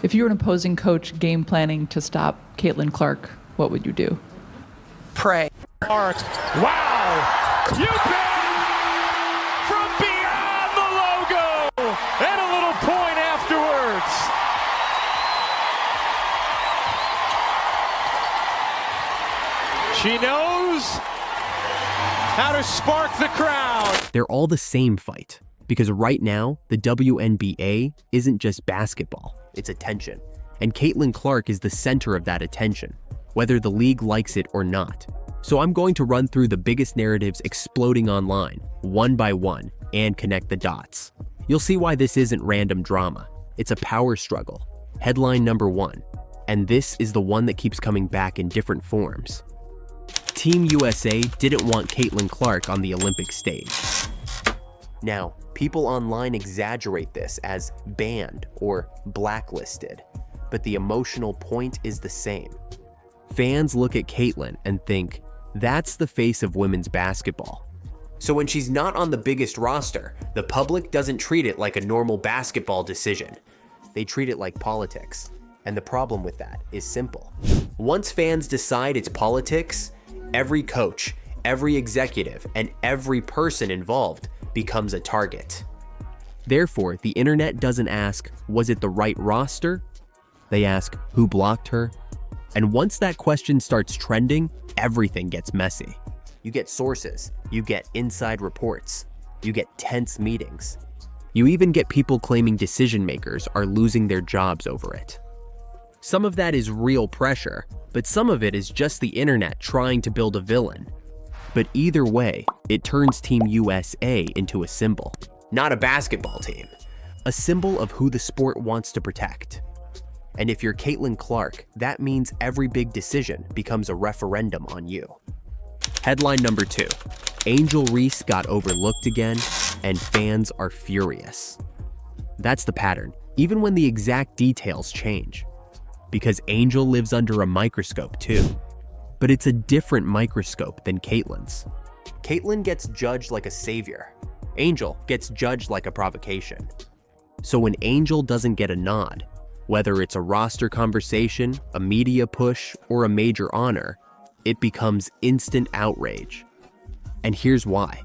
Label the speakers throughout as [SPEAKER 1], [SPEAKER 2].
[SPEAKER 1] If you were an opposing coach game planning to stop Caitlin Clark, what would you do?
[SPEAKER 2] Pray.
[SPEAKER 3] Clark. Wow! You bet! From beyond the logo! And a little point afterwards. She knows how to spark the crowd.
[SPEAKER 4] They're all the same fight, because right now, the WNBA isn't just basketball, it's attention. And Caitlin Clark is the center of that attention, whether the league likes it or not. So I'm going to run through the biggest narratives exploding online, one by one, and connect the dots. You'll see why this isn't random drama. It's a power struggle. Headline number 1. And this is the one that keeps coming back in different forms. Team USA didn't want Caitlin Clark on the Olympic stage. Now, people online exaggerate this as banned or blacklisted, but the emotional point is the same. Fans look at Caitlin and think, that's the face of women's basketball. So when she's not on the biggest roster, the public doesn't treat it like a normal basketball decision. They treat it like politics. And the problem with that is simple. Once fans decide it's politics, every coach, every executive, and every person involved becomes a target. Therefore, the internet doesn't ask, was it the right roster? They ask, who blocked her? And once that question starts trending, everything gets messy. You get sources, you get inside reports, you get tense meetings. You even get people claiming decision makers are losing their jobs over it. Some of that is real pressure, but some of it is just the internet trying to build a villain. But either way, it turns Team USA into a symbol, not a basketball team. A symbol of who the sport wants to protect. And if you're Caitlin Clark, that means every big decision becomes a referendum on you. Headline number 2. Angel Reese got overlooked again, and fans are furious. That's the pattern, even when the exact details change. Because Angel lives under a microscope too. But it's a different microscope than Caitlin's. Caitlin gets judged like a savior. Angel gets judged like a provocation. So when Angel doesn't get a nod, whether it's a roster conversation, a media push, or a major honor, it becomes instant outrage. And here's why.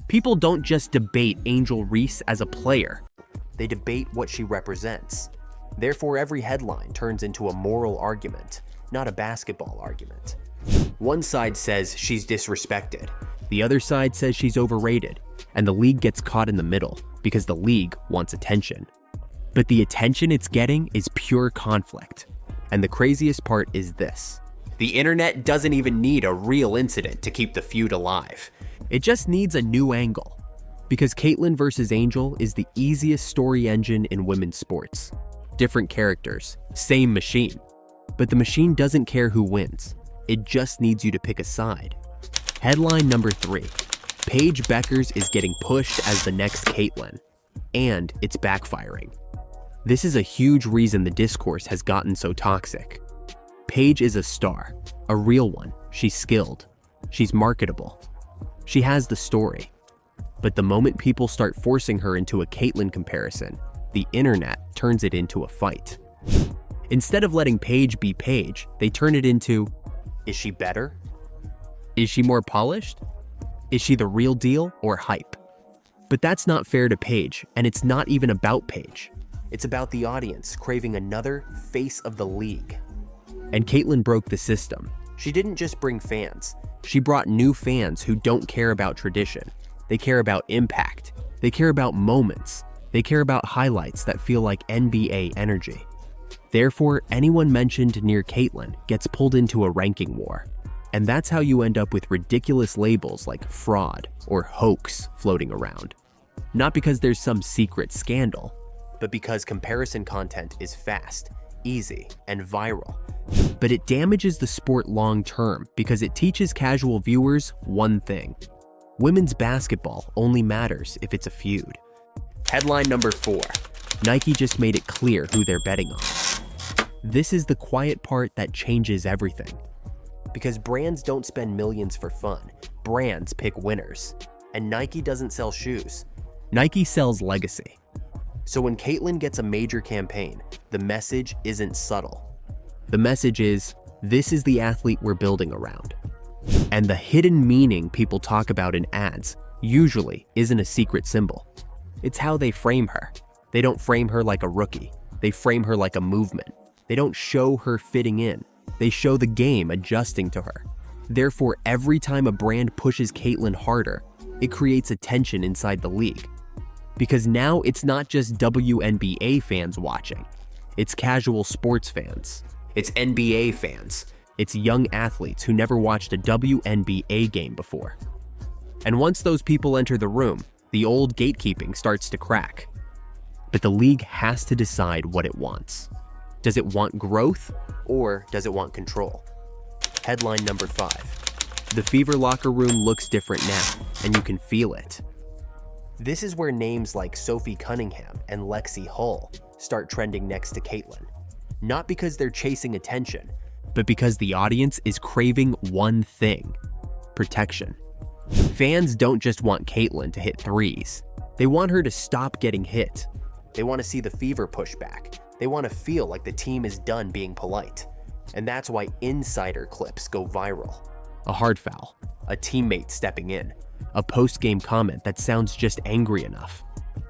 [SPEAKER 4] People don't just debate Angel Reese as a player. They debate what she represents. Therefore, every headline turns into a moral argument, not a basketball argument. One side says she's disrespected. The other side says she's overrated. And the league gets caught in the middle because the league wants attention. But the attention it's getting is pure conflict. And the craziest part is this. The internet doesn't even need a real incident to keep the feud alive. It just needs a new angle. Because Caitlin versus Angel is the easiest story engine in women's sports. Different characters, same machine. But the machine doesn't care who wins. It just needs you to pick a side. Headline number 3. Paige Bueckers is getting pushed as the next Caitlin. And it's backfiring. This is a huge reason the discourse has gotten so toxic. Paige is a star, a real one. She's skilled. She's marketable. She has the story. But the moment people start forcing her into a Caitlin comparison, the internet turns it into a fight. Instead of letting Paige be Paige, they turn it into, is she better? Is she more polished? Is she the real deal or hype? But that's not fair to Paige, and it's not even about Paige. It's about the audience craving another face of the league. And Caitlin broke the system. She didn't just bring fans. She brought new fans who don't care about tradition. They care about impact. They care about moments. They care about highlights that feel like NBA energy. Therefore, anyone mentioned near Caitlin gets pulled into a ranking war. And that's how you end up with ridiculous labels like fraud or hoax floating around. Not because there's some secret scandal, but because comparison content is fast, easy, and viral. But it damages the sport long term because it teaches casual viewers one thing. Women's basketball only matters if it's a feud. Headline number 4. Nike just made it clear who they're betting on. This is the quiet part that changes everything. Because brands don't spend millions for fun. Brands pick winners. And Nike doesn't sell shoes. Nike sells legacy. So when Caitlyn gets a major campaign, the message isn't subtle. The message is, this is the athlete we're building around. And the hidden meaning people talk about in ads usually isn't a secret symbol. It's how they frame her. They don't frame her like a rookie. They frame her like a movement. They don't show her fitting in. They show the game adjusting to her. Therefore, every time a brand pushes Caitlyn harder, it creates a tension inside the league. Because now it's not just WNBA fans watching. It's casual sports fans. It's NBA fans. It's young athletes who never watched a WNBA game before. And once those people enter the room, the old gatekeeping starts to crack. But the league has to decide what it wants. Does it want growth or does it want control? Headline number 5. The Fever locker room looks different now, and you can feel it. This is where names like Sophie Cunningham and Lexi Hull start trending next to Caitlyn. Not because they're chasing attention, but because the audience is craving one thing: protection. Fans don't just want Caitlyn to hit threes. They want her to stop getting hit. They want to see the Fever push back. They want to feel like the team is done being polite. And that's why insider clips go viral. A hard foul, a teammate stepping in, a post-game comment that sounds just angry enough.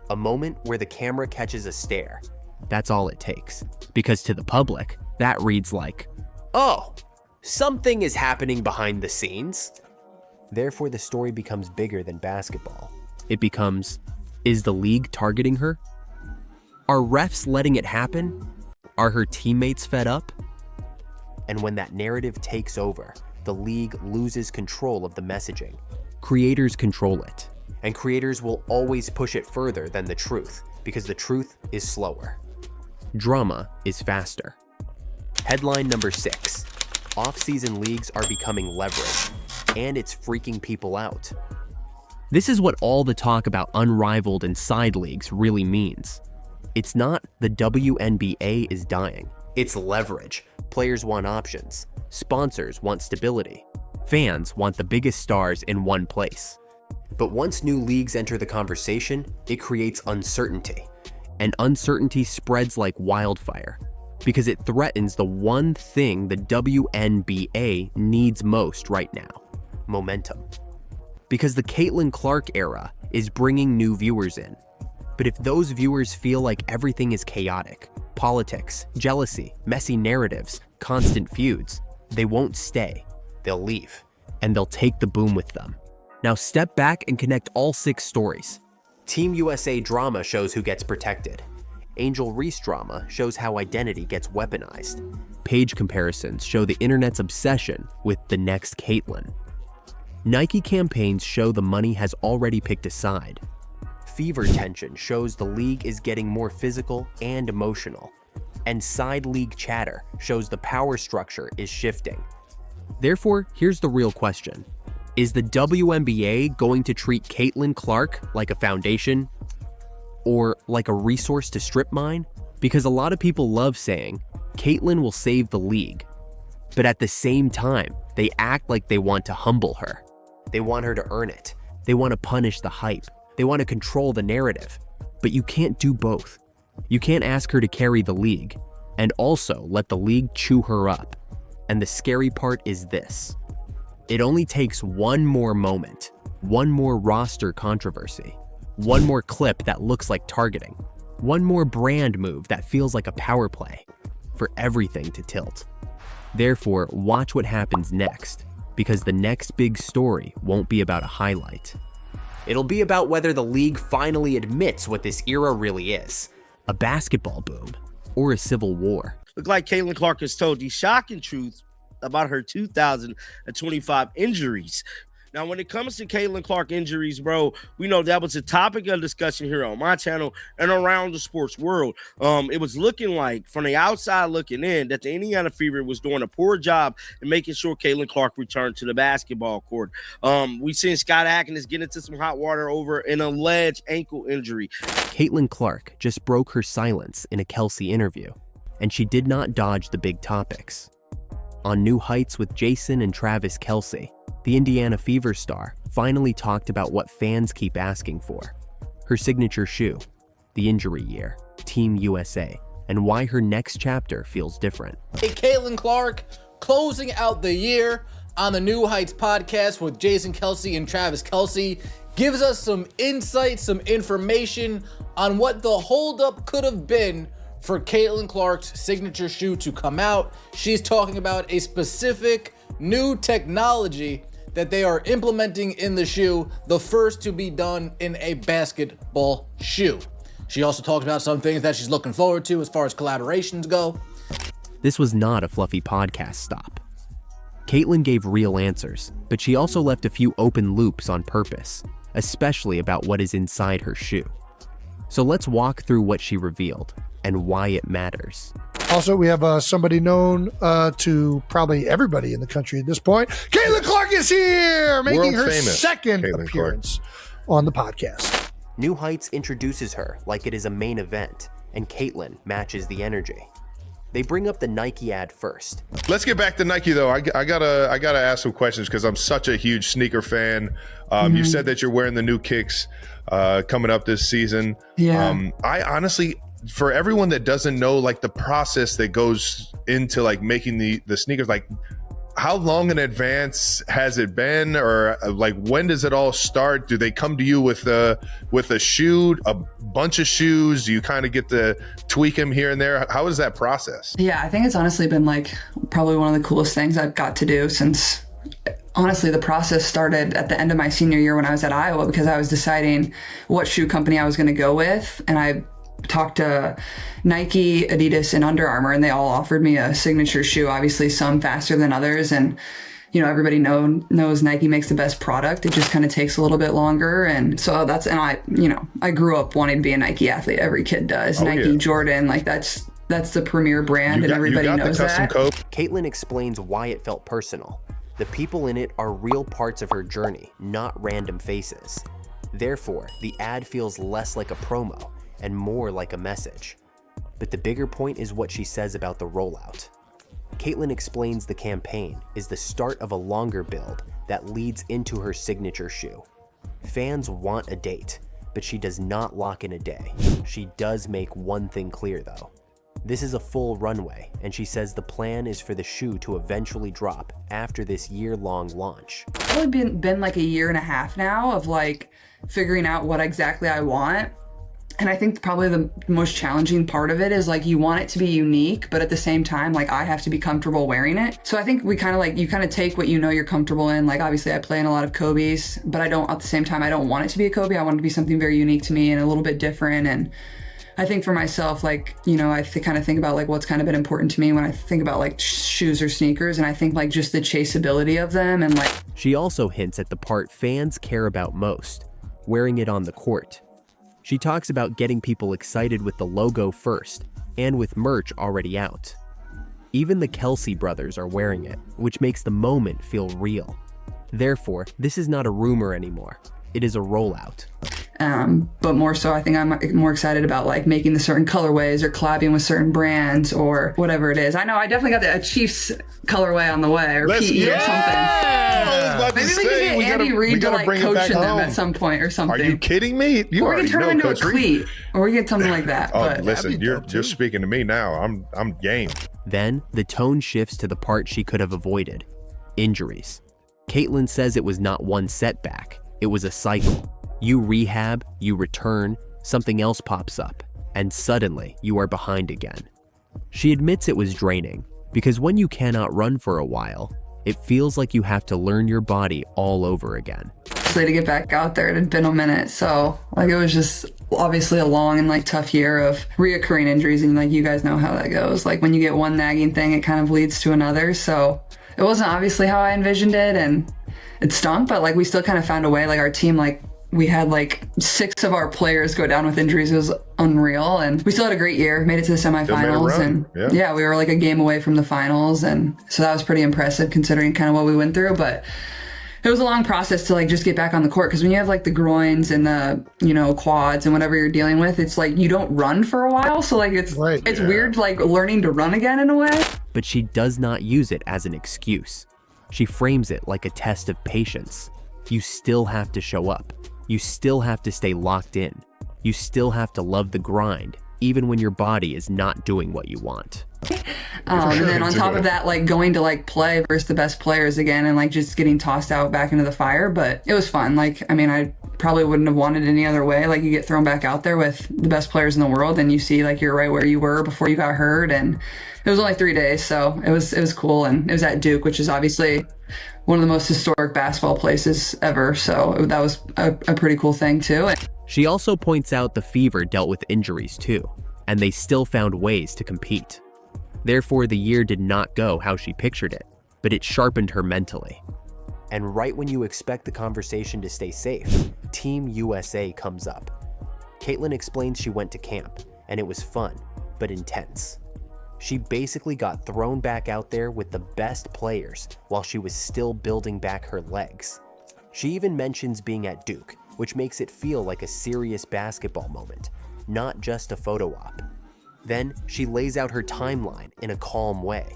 [SPEAKER 4] A moment where the camera catches a stare. That's all it takes. Because to the public, that reads like, oh, something is happening behind the scenes. Therefore, the story becomes bigger than basketball. It becomes, is the league targeting her? Are refs letting it happen? Are her teammates fed up? And when that narrative takes over, the league loses control of the messaging. Creators control it. And creators will always push it further than the truth, because the truth is slower. Drama is faster. Headline number 6. Off-season leagues are becoming leverage, and it's freaking people out. This is what all the talk about unrivaled and side leagues really means. It's not the WNBA is dying. It's leverage. Players want options. Sponsors want stability. Fans want the biggest stars in one place. But once new leagues enter the conversation, it creates uncertainty. And uncertainty spreads like wildfire because it threatens the one thing the WNBA needs most right now: momentum. Because the Caitlyn Clark era is bringing new viewers in. But if those viewers feel like everything is chaotic, politics, jealousy, messy narratives, constant feuds, they won't stay. They'll leave. And they'll take the boom with them. Now step back and connect all 6 stories. Team USA drama shows who gets protected. Angel Reese drama shows how identity gets weaponized. Page comparisons show the internet's obsession with the next Caitlyn. Nike campaigns show the money has already picked a side. Fever tension shows the league is getting more physical and emotional. And side league chatter shows the power structure is shifting. Therefore, here's the real question. Is the WNBA going to treat Caitlyn Clark like a foundation? Or like a resource to strip mine? Because a lot of people love saying, Caitlyn will save the league. But at the same time, they act like they want to humble her. They want her to earn it. They want to punish the hype. They want to control the narrative. But you can't do both. You can't ask her to carry the league, and also let the league chew her up. And the scary part is this. It only takes one more moment, one more roster controversy, one more clip that looks like targeting, one more brand move that feels like a power play, for everything to tilt. Therefore, watch what happens next, because the next big story won't be about a highlight. It'll be about whether the league finally admits what this era really is: a basketball boom or a civil war.
[SPEAKER 2] Look like Caitlyn Clark has told the shocking truth about her 2025 injuries. Now, when it comes to Caitlyn Clark injuries, bro, we know that was a topic of discussion here on my channel and around the sports world. It was looking like, from the outside looking in, that the Indiana Fever was doing a poor job in making sure Caitlyn Clark returned to the basketball court. We seen Scott Atkins get into some hot water over an alleged ankle injury.
[SPEAKER 4] Caitlyn Clark just broke her silence in a Kelsey interview, and she did not dodge the big topics. On New Heights with Jason and Travis Kelsey, the Indiana Fever star finally talked about what fans keep asking for: her signature shoe. the injury year, Team USA, and why her next chapter feels different.
[SPEAKER 5] Hey, Caitlin Clark, closing out the year on the New Heights podcast with Jason Kelsey and Travis Kelsey, gives us some insight, some information on what the holdup could have been for Caitlin Clark's signature shoe to come out. She's talking about a specific new technology that they are implementing in the shoe, the first to be done in a basketball shoe. She also talked about some things that she's looking forward to as far as collaborations go.
[SPEAKER 4] This was not a fluffy podcast stop. Caitlin gave real answers, but she also left a few open loops on purpose, especially about what is inside her shoe. So let's walk through what she revealed and why it matters.
[SPEAKER 6] Also, we have somebody known to probably everybody in the country at this point. Caitlin Clark is here, making her second appearance on the podcast.
[SPEAKER 4] New Heights introduces her like it is a main event, and Caitlin matches the energy. They bring up the Nike ad first.
[SPEAKER 7] Let's get back to Nike though. I gotta ask some questions because I'm such a huge sneaker fan. You said that you're wearing the new kicks coming up this season.
[SPEAKER 1] Yeah.
[SPEAKER 7] I honestly, for everyone that doesn't know like the process that goes into like making the sneakers, like how long in advance has it been, or like when does it all start? Do they come to you with a shoe, a bunch of shoes? Do you kind of get to tweak them here and there? How is that process?
[SPEAKER 8] Yeah, I think it's honestly been like probably one of the coolest things I've got to do since, honestly, the process started at the end of my senior year when I was at Iowa, because I was deciding what shoe company I was going to go with. And I talked to Nike, Adidas, and Under Armour, and they all offered me a signature shoe, obviously some faster than others. And, you know, everybody knows Nike makes the best product. It just kind of takes a little bit longer. And so I grew up wanting to be a Nike athlete. Every kid does. Nike, Jordan, like that's the premier brand, and everybody knows that.
[SPEAKER 4] Caitlin explains why it felt personal. The people in it are real parts of her journey, not random faces. Therefore, the ad feels less like a promo and more like a message. But the bigger point is what she says about the rollout. Caitlin explains the campaign is the start of a longer build that leads into her signature shoe. Fans want a date, but she does not lock in a day. She does make one thing clear though. This is a full runway, and she says the plan is for the shoe to eventually drop after this year-long launch.
[SPEAKER 8] It's probably been like a year and a half now of like figuring out what exactly I want. And I think probably the most challenging part of it is like you want it to be unique, but at the same time, like I have to be comfortable wearing it. So I think you kind of take what you know you're comfortable in. Like obviously I play in a lot of Kobe's, but at the same time, I don't want it to be a Kobe. I want it to be something very unique to me and a little bit different. And I think for myself, like, you know, I kind of think about like what's kind of been important to me when I think about like shoes or sneakers. And I think like just the chaseability of them and like.
[SPEAKER 4] She also hints at the part fans care about most, wearing it on the court. She talks about getting people excited with the logo first, and with merch already out. Even the Kelsey brothers are wearing it, which makes the moment feel real. Therefore, this is not a rumor anymore. It is a rollout.
[SPEAKER 8] But more so, I think I'm more excited about like making the certain colorways or collabing with certain brands or whatever it is. I know I definitely got a Chiefs colorway on the way, or PE or something. Maybe we can get Andy Reid to like coach in them at some point or something.
[SPEAKER 7] Are you kidding me?
[SPEAKER 8] Or we can turn them into a cleat, or we get something like that.
[SPEAKER 7] Oh, listen, you're speaking to me now. I'm game.
[SPEAKER 4] Then the tone shifts to the part she could have avoided: injuries. Caitlin says it was not one setback, it was a cycle. You rehab, you return, something else pops up, and suddenly you are behind again. She admits it was draining, because when you cannot run for a while, it feels like you have to learn your body all over again.
[SPEAKER 8] To get back out there, it had been a minute, so like it was just obviously a long and like tough year of reoccurring injuries, and like you guys know how that goes. Like when you get one nagging thing, it kind of leads to another, so it wasn't obviously how I envisioned it, and it stunk, but like we still kind of found a way. Like our team, like we had like 6 of our players go down with injuries. It was unreal, and we still had a great year. Made it to the semifinals, and yeah, we were like a game away from the finals, and so that was pretty impressive considering kind of what we went through. But it was a long process to like just get back on the court, because when you have like the groins and the, you know, quads and whatever you're dealing with, it's like you don't run for a while, so like it's weird like learning to run again in a way.
[SPEAKER 4] But she does not use it as an excuse. She frames it like a test of patience. You still have to show up. You still have to stay locked in. You still have to love the grind, even when your body is not doing what you want.
[SPEAKER 8] And then on top of that, like going to like play versus the best players again and like just getting tossed out back into the fire. But it was fun. Like, I mean, I probably wouldn't have wanted it any other way. Like, you get thrown back out there with the best players in the world and you see like you're right where you were before you got hurt. And it was only 3 days. So it was cool. And it was at Duke, which is obviously one of the most historic basketball places ever. So that was a pretty cool thing too.
[SPEAKER 4] She also points out the Fever dealt with injuries too, and they still found ways to compete. Therefore, the year did not go how she pictured it, but it sharpened her mentally. And right when you expect the conversation to stay safe, Team USA comes up. Caitlin explains she went to camp, and it was fun, but intense. She basically got thrown back out there with the best players while she was still building back her legs. She even mentions being at Duke, which makes it feel like a serious basketball moment, not just a photo op. Then she lays out her timeline in a calm way.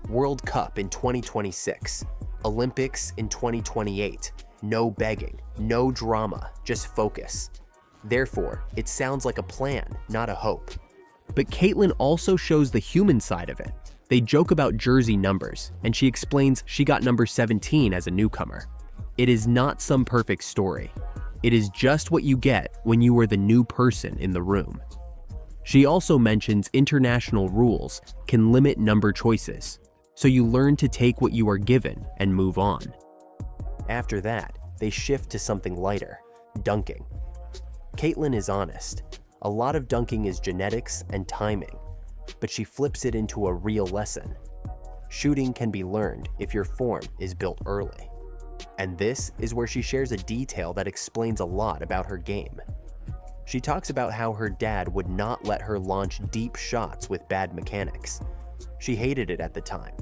[SPEAKER 4] World Cup in 2026, Olympics in 2028, no begging, no drama, just focus. Therefore, it sounds like a plan, not a hope. But Caitlin also shows the human side of it. They joke about jersey numbers, and she explains she got number 17 as a newcomer. It is not some perfect story. It is just what you get when you are the new person in the room. She also mentions international rules can limit number choices, so you learn to take what you are given and move on. After that, they shift to something lighter, dunking. Caitlin is honest. A lot of dunking is genetics and timing, but she flips it into a real lesson. Shooting can be learned if your form is built early. And this is where she shares a detail that explains a lot about her game. She talks about how her dad would not let her launch deep shots with bad mechanics. She hated it at the time,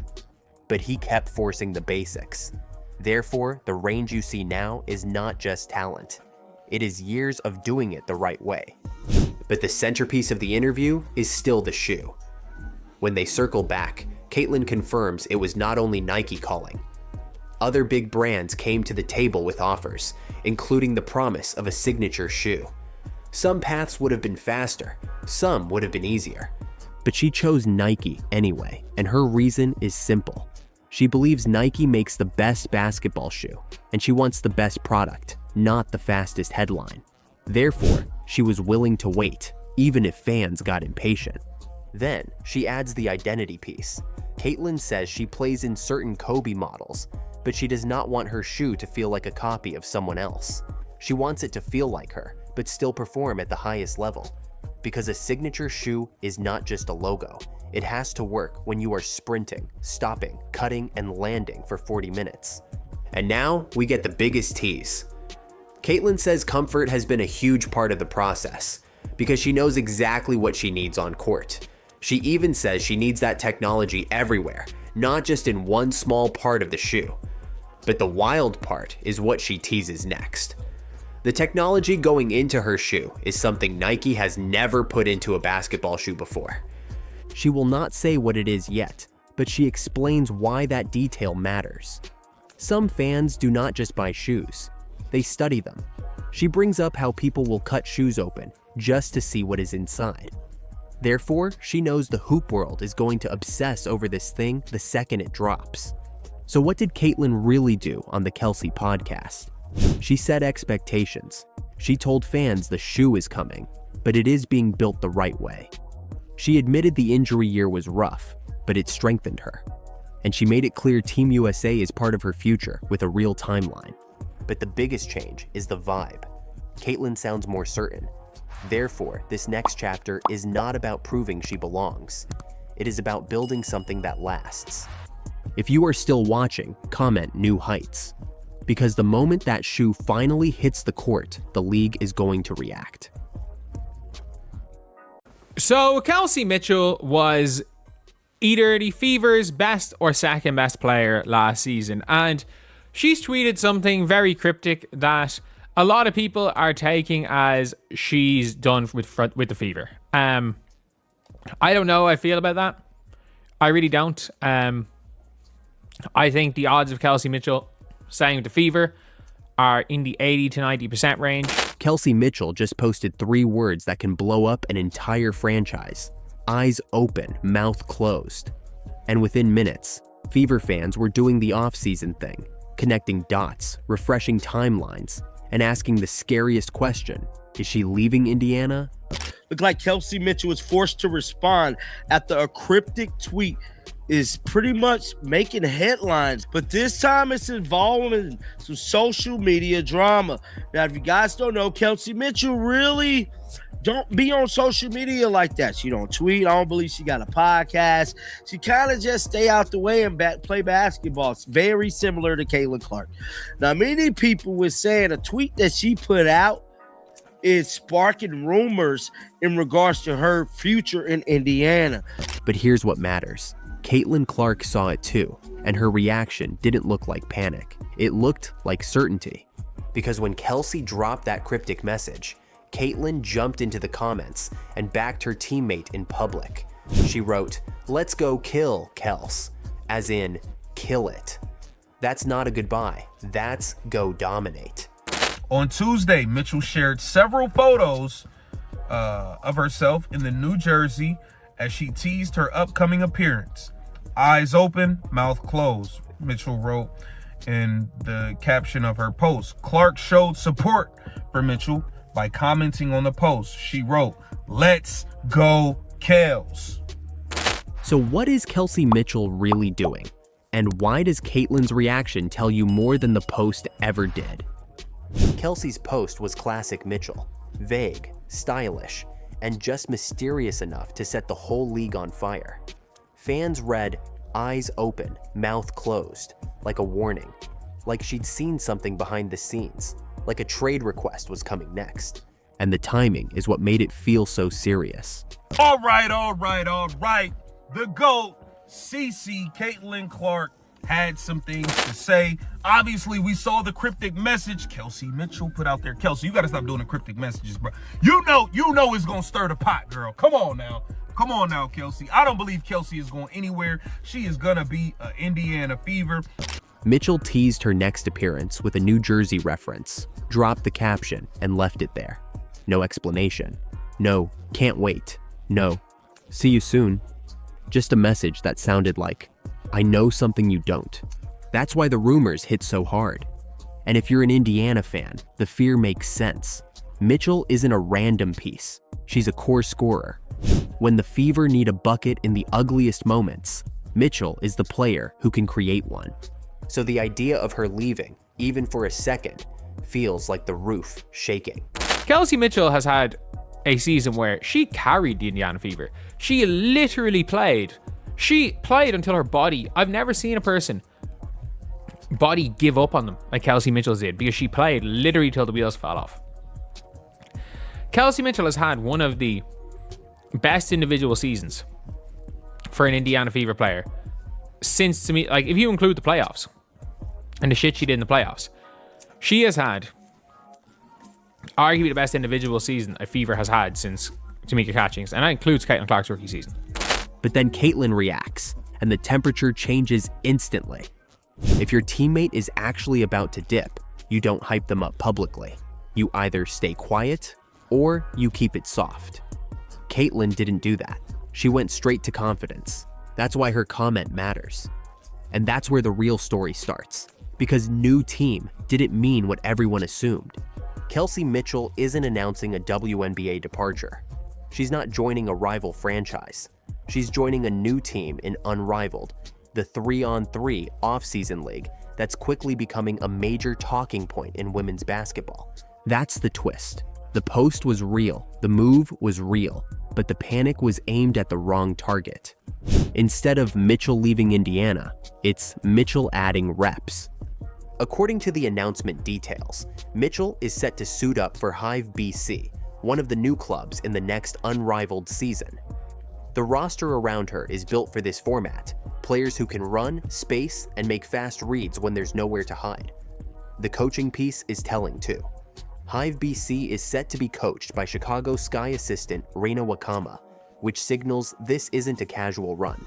[SPEAKER 4] but he kept forcing the basics. Therefore, the range you see now is not just talent. It is years of doing it the right way. But the centerpiece of the interview is still the shoe. When they circle back, Caitlin confirms it was not only Nike calling. Other big brands came to the table with offers, including the promise of a signature shoe. Some paths would have been faster, some would have been easier. But she chose Nike anyway, and her reason is simple. She believes Nike makes the best basketball shoe, and she wants the best product, not the fastest headline. Therefore, she was willing to wait, even if fans got impatient. Then, she adds the identity piece. Caitlin says she plays in certain Kobe models, but she does not want her shoe to feel like a copy of someone else. She wants it to feel like her, but still perform at the highest level. Because a signature shoe is not just a logo. It has to work when you are sprinting, stopping, cutting, and landing for 40 minutes. And now, we get the biggest tease. Caitlin says comfort has been a huge part of the process, because she knows exactly what she needs on court. She even says she needs that technology everywhere, not just in one small part of the shoe. But the wild part is what she teases next. The technology going into her shoe is something Nike has never put into a basketball shoe before. She will not say what it is yet, but she explains why that detail matters. Some fans do not just buy shoes, they study them. She brings up how people will cut shoes open just to see what is inside. Therefore, she knows the hoop world is going to obsess over this thing the second it drops. So what did Caitlin really do on the Kelsey podcast? She set expectations. She told fans the shoe is coming, but it is being built the right way. She admitted the injury year was rough, but it strengthened her. And she made it clear Team USA is part of her future with a real timeline. But the biggest change is the vibe. Caitlin sounds more certain. Therefore, this next chapter is not about proving she belongs. It is about building something that lasts. If you are still watching, comment New Heights. Because the moment that shoe finally hits the court, the league is going to react.
[SPEAKER 9] So Kelsey Mitchell was either the Fever's best or second best player last season, and she's tweeted something very cryptic that a lot of people are taking as she's done with the Fever. I don't know how I feel about that. I really don't. I think the odds of Kelsey Mitchell staying with the Fever are in the 80 to 90% range.
[SPEAKER 4] Kelsey Mitchell just posted 3 words that can blow up an entire franchise. Eyes open, mouth closed. And within minutes, Fever fans were doing the off-season thing, connecting dots, refreshing timelines, and asking the scariest question: is she leaving Indiana?
[SPEAKER 2] Looked like Kelsey Mitchell was forced to respond after a cryptic tweet is pretty much making headlines, but this time it's involving some social media drama. Now, if you guys don't know, Kelsey Mitchell really don't be on social media like that. She don't tweet. I don't believe she got a podcast. She kind of just stay out the way and play basketball. It's very similar to Caitlin Clark. Now, many people were saying a tweet that she put out is sparking rumors in regards to her future in Indiana.
[SPEAKER 4] But here's what matters. Caitlin Clark saw it too, and her reaction didn't look like panic. It looked like certainty. Because when Kelsey dropped that cryptic message, Caitlin jumped into the comments and backed her teammate in public. She wrote, "Let's go kill Kels," as in, kill it. That's not a goodbye, that's go dominate.
[SPEAKER 10] On Tuesday, Mitchell shared several photos of herself in the New Jersey as she teased her upcoming appearance. Eyes open, mouth closed, Mitchell wrote in the caption of her post. Clark showed support for Mitchell by commenting on the post. She wrote, "Let's go Kels."
[SPEAKER 4] So what is Kelsey Mitchell really doing? And why does Caitlin's reaction tell you more than the post ever did? Kelsey's post was classic Mitchell, vague, stylish, and just mysterious enough to set the whole league on fire. Fans read, "Eyes open, mouth closed," like a warning, like she'd seen something behind the scenes, like a trade request was coming next. And the timing is what made it feel so serious.
[SPEAKER 10] All right. The GOAT, CC Caitlin Clark, had some things to say. Obviously, we saw the cryptic message Kelsey Mitchell put out there. Kelsey, you gotta stop doing the cryptic messages, bro. You know it's gonna stir the pot, girl. Come on now, Kelsey. I don't believe Kelsey is going anywhere. She is gonna be an Indiana Fever.
[SPEAKER 4] Mitchell teased her next appearance with a New Jersey reference, dropped the caption, and left it there. No explanation. No, can't wait. No, see you soon. Just a message that sounded like, I know something you don't. That's why the rumors hit so hard. And if you're an Indiana fan, the fear makes sense. Mitchell isn't a random piece. She's a core scorer. When the Fever need a bucket in the ugliest moments, Mitchell is the player who can create one. So the idea of her leaving, even for a second, feels like the roof shaking.
[SPEAKER 9] Kelsey Mitchell has had a season where she carried the Indiana Fever. She literally played. She played until her body, I've never seen a person body give up on them like Kelsey Mitchell did, because she played literally till the wheels fell off. Kelsey Mitchell has had one of the best individual seasons for an Indiana Fever player since, to me, like if you include the playoffs and the shit she did in the playoffs, she has had arguably the best individual season a Fever has had since Tamika Catchings, and that includes Caitlin Clark's rookie season.
[SPEAKER 4] But then Caitlin reacts, and the temperature changes instantly. If your teammate is actually about to dip, you don't hype them up publicly. You either stay quiet, or you keep it soft. Caitlin didn't do that. She went straight to confidence. That's why her comment matters. And that's where the real story starts. Because new team didn't mean what everyone assumed. Kelsey Mitchell isn't announcing a WNBA departure. She's not joining a rival franchise. She's joining a new team in Unrivaled, the 3-on-3 off-season league that's quickly becoming a major talking point in women's basketball. That's the twist. The post was real, the move was real, but the panic was aimed at the wrong target. Instead of Mitchell leaving Indiana, it's Mitchell adding reps. According to the announcement details, Mitchell is set to suit up for Hive BC, one of the new clubs in the next Unrivaled season. The roster around her is built for this format, players who can run, space, and make fast reads when there's nowhere to hide. The coaching piece is telling too. Hive BC is set to be coached by Chicago Sky assistant Reina Wakama, which signals this isn't a casual run.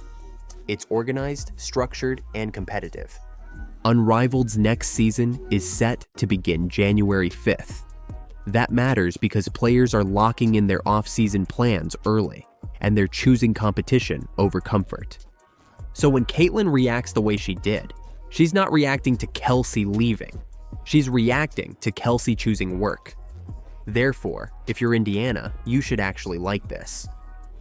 [SPEAKER 4] It's organized, structured, and competitive. Unrivaled's next season is set to begin January 5th. That matters because players are locking in their off-season plans early, and they're choosing competition over comfort. So when Caitlin reacts the way she did, she's not reacting to Kelsey leaving. She's reacting to Kelsey choosing work. Therefore, if you're Indiana, you should actually like this.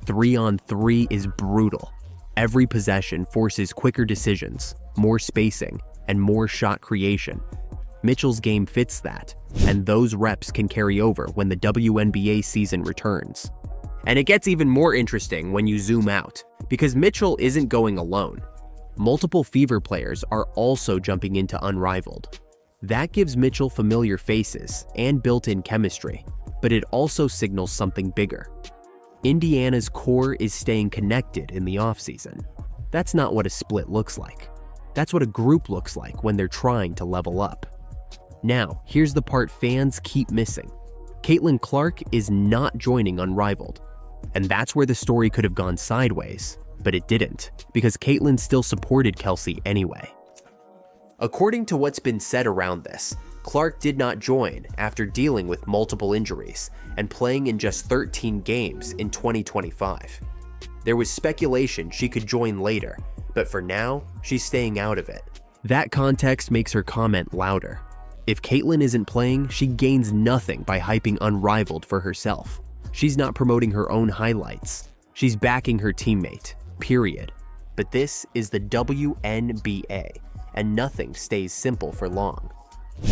[SPEAKER 4] 3-on-3 is brutal. Every possession forces quicker decisions, more spacing, and more shot creation. Mitchell's game fits that, and those reps can carry over when the WNBA season returns. And it gets even more interesting when you zoom out, because Mitchell isn't going alone. Multiple Fever players are also jumping into Unrivaled. That gives Mitchell familiar faces and built-in chemistry, but it also signals something bigger. Indiana's core is staying connected in the offseason. That's not what a split looks like. That's what a group looks like when they're trying to level up. Now, here's the part fans keep missing. Caitlin Clark is not joining Unrivaled. And that's where the story could have gone sideways, but it didn't, because Caitlin still supported Kelsey anyway. According to what's been said around this, Clark did not join after dealing with multiple injuries and playing in just 13 games in 2025. There was speculation she could join later, but for now, she's staying out of it. That context makes her comment louder. If Caitlin isn't playing, she gains nothing by hyping Unrivaled for herself. She's not promoting her own highlights. She's backing her teammate, period. But this is the WNBA, and nothing stays simple for long.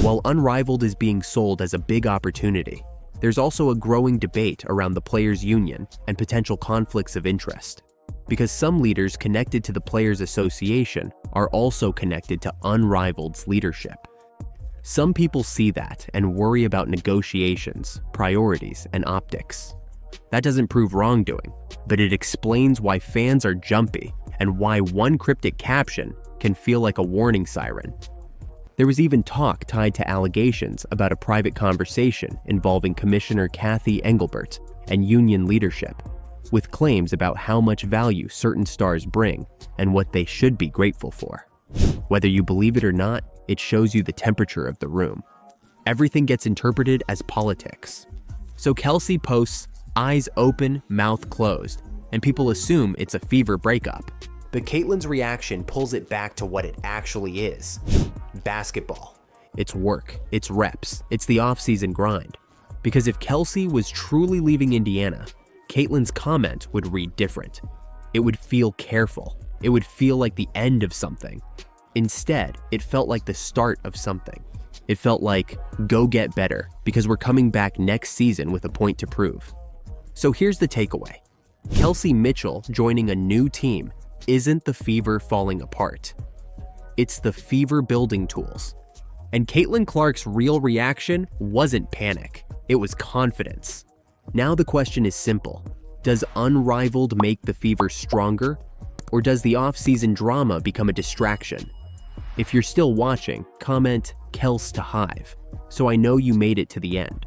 [SPEAKER 4] While Unrivaled is being sold as a big opportunity, there's also a growing debate around the players' union and potential conflicts of interest, because some leaders connected to the Players Association are also connected to Unrivaled's leadership. Some people see that and worry about negotiations, priorities, and optics. That doesn't prove wrongdoing, but it explains why fans are jumpy and why one cryptic caption can feel like a warning siren. There was even talk tied to allegations about a private conversation involving Commissioner Kathy Engelbert and union leadership, with claims about how much value certain stars bring and what they should be grateful for. Whether you believe it or not, it shows you the temperature of the room. Everything gets interpreted as politics. So Kelsey posts, eyes open, mouth closed, and people assume it's a Fever breakup. But Caitlin's reaction pulls it back to what it actually is. Basketball. It's work, it's reps, it's the off-season grind. Because if Kelsey was truly leaving Indiana, Caitlin's comment would read different. It would feel careful. It would feel like the end of something. Instead, it felt like the start of something. It felt like, go get better, because we're coming back next season with a point to prove. So here's the takeaway. Kelsey Mitchell joining a new team isn't the Fever falling apart. It's the Fever building tools. And Caitlin Clark's real reaction wasn't panic. It was confidence. Now the question is simple. Does Unrivaled make the Fever stronger? Or does the off-season drama become a distraction? If you're still watching, comment Kels to Hive, so I know you made it to the end.